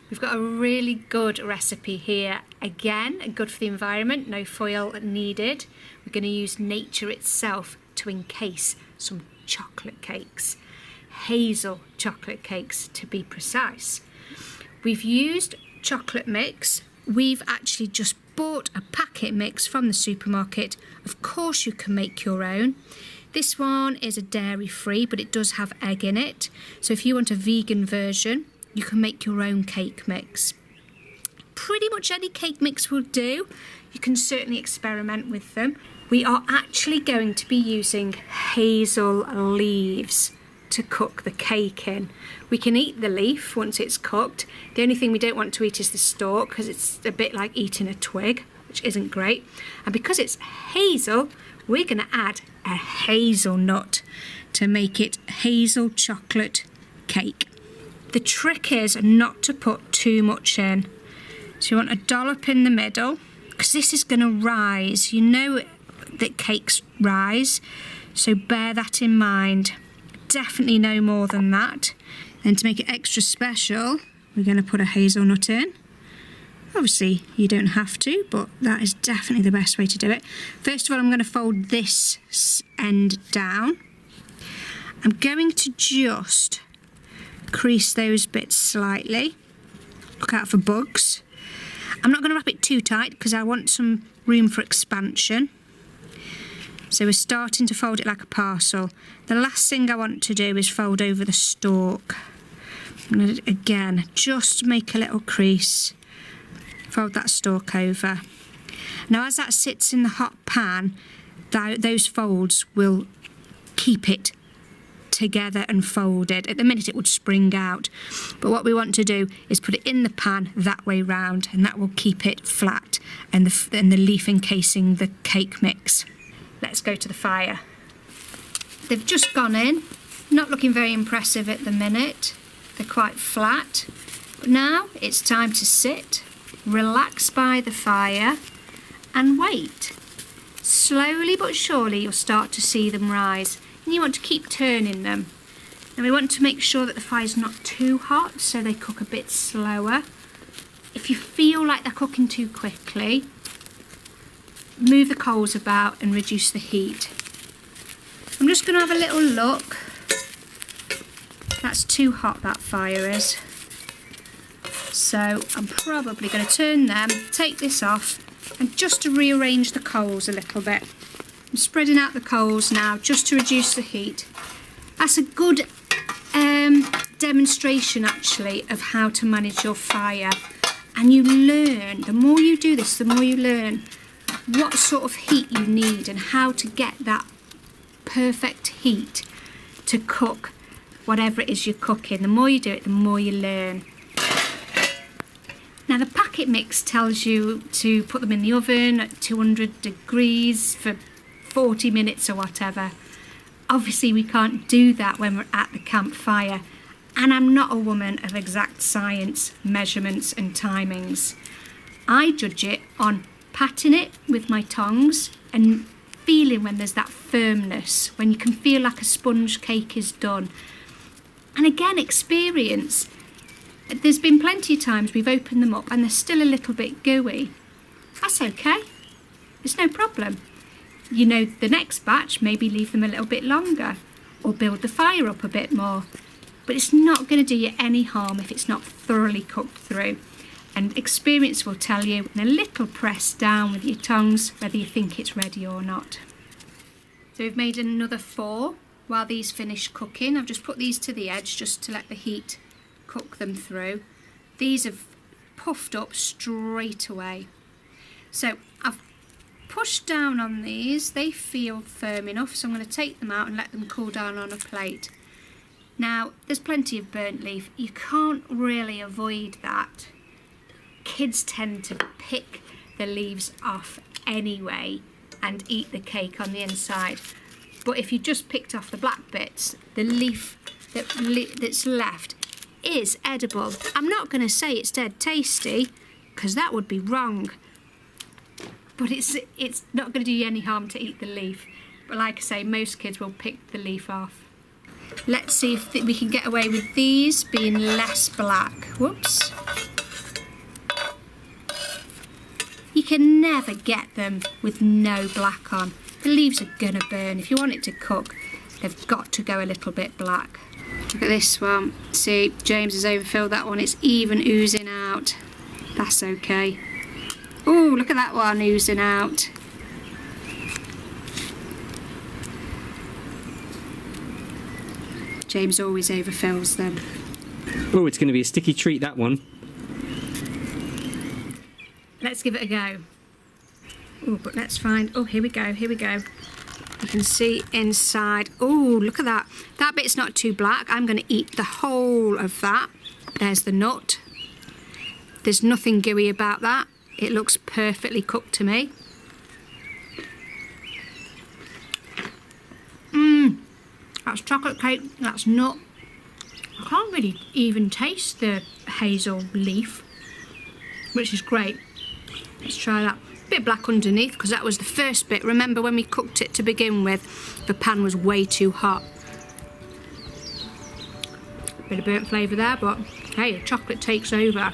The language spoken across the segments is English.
We've got a really good recipe here. Again, good for the environment, no foil needed. We're going to use nature itself to encase some chocolate cakes. Hazel chocolate cakes, to be precise. We've used chocolate mix. We've actually just bought a packet mix from the supermarket. Of course you can make your own. This one is a dairy-free, but it does have egg in it. So if you want a vegan version, you can make your own cake mix. Pretty much any cake mix will do. You can certainly experiment with them. We are actually going to be using hazel leaves to cook the cake in. We can eat the leaf once it's cooked. The only thing we don't want to eat is the stalk, because it's a bit like eating a twig, which isn't great. And because it's hazel, we're going to add a hazelnut to make it hazel chocolate cake. The trick is not to put too much in. So you want a dollop in the middle, because this is going to rise. You know that cakes rise, so bear that in mind. Definitely no more than that. And to make it extra special, we're going to put a hazelnut in. Obviously, you don't have to, but that is definitely the best way to do it. First of all, I'm going to fold this end down. I'm going to just crease those bits slightly. Look out for bugs. I'm not going to wrap it too tight because I want some room for expansion. So we're starting to fold it like a parcel. The last thing I want to do is fold over the stalk. I'm going to, again, just make a little crease. Fold that stalk over. Now as that sits in the hot pan, those folds will keep it together and folded. At the minute it would spring out, but what we want to do is put it in the pan that way round, and that will keep it flat and the leaf encasing the cake mix. Let's go to the fire. They've just gone in, not looking very impressive at the minute. They're quite flat, but now it's time to sit, relax by the fire and wait. Slowly but surely you'll start to see them rise. And you want to keep turning them. Now we want to make sure that the fire's not too hot, so they cook a bit slower. If you feel like they're cooking too quickly, move the coals about and reduce the heat. I'm just going to have a little look. That's too hot, that fire is. So I'm probably going to turn them, take this off, and just to rearrange the coals a little bit. I'm spreading out the coals now just to reduce the heat. That's a good demonstration actually of how to manage your fire, and you learn, the more you do this, the more you learn what sort of heat you need and how to get that perfect heat to cook whatever it is you're cooking. The more you do it, the more you learn. Now the packet mix tells you to put them in the oven at 200 degrees for 40 minutes or whatever. Obviously we can't do that when we're at the campfire, and I'm not a woman of exact science, measurements and timings. I judge it on patting it with my tongs and feeling when there's that firmness, when you can feel like a sponge cake is done. And again, experience. There's been plenty of times we've opened them up and they're still a little bit gooey. That's okay, it's no problem. You know, the next batch, maybe leave them a little bit longer or build the fire up a bit more. But it's not going to do you any harm if it's not thoroughly cooked through. And experience will tell you, in a little press down with your tongs, whether you think it's ready or not. So we've made another 4 while these finish cooking. I've just put these to the edge just to let the heat cook them through. These have puffed up straight away. So I've pushed down on these. They feel firm enough, so I'm going to take them out and let them cool down on a plate. Now there's plenty of burnt leaf. You can't really avoid that. Kids tend to pick the leaves off anyway and eat the cake on the inside. But if you just picked off the black bits, the leaf that's left is edible. I'm not going to say it's dead tasty, because that would be wrong. But it's not going to do you any harm to eat the leaf. But like I say, most kids will pick the leaf off. Let's see if we can get away with these being less black. Whoops. You can never get them with no black on. The leaves are gonna burn. If you want it to cook, they've got to go a little bit black. Look at this one. See, James has overfilled that one. It's even oozing out. That's okay. Oh, look at that one oozing out. James always overfills them. Oh, it's going to be a sticky treat, that one. Let's give it a go. Oh, but let's find... Oh, here we go, here we go. You can see inside. Oh, look at that. That bit's not too black. I'm going to eat the whole of that. There's the nut. There's nothing gooey about that. It looks perfectly cooked to me. That's chocolate cake, that's nut. I can't really even taste the hazel leaf, which is great. Let's try that. Bit black underneath because that was the first bit. Remember when we cooked it to begin with, the pan was way too hot. Bit of burnt flavour there, but hey, the chocolate takes over.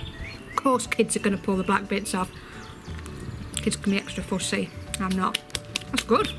Of course kids are going to pull the black bits off. Kids can be extra fussy. I'm not. That's good.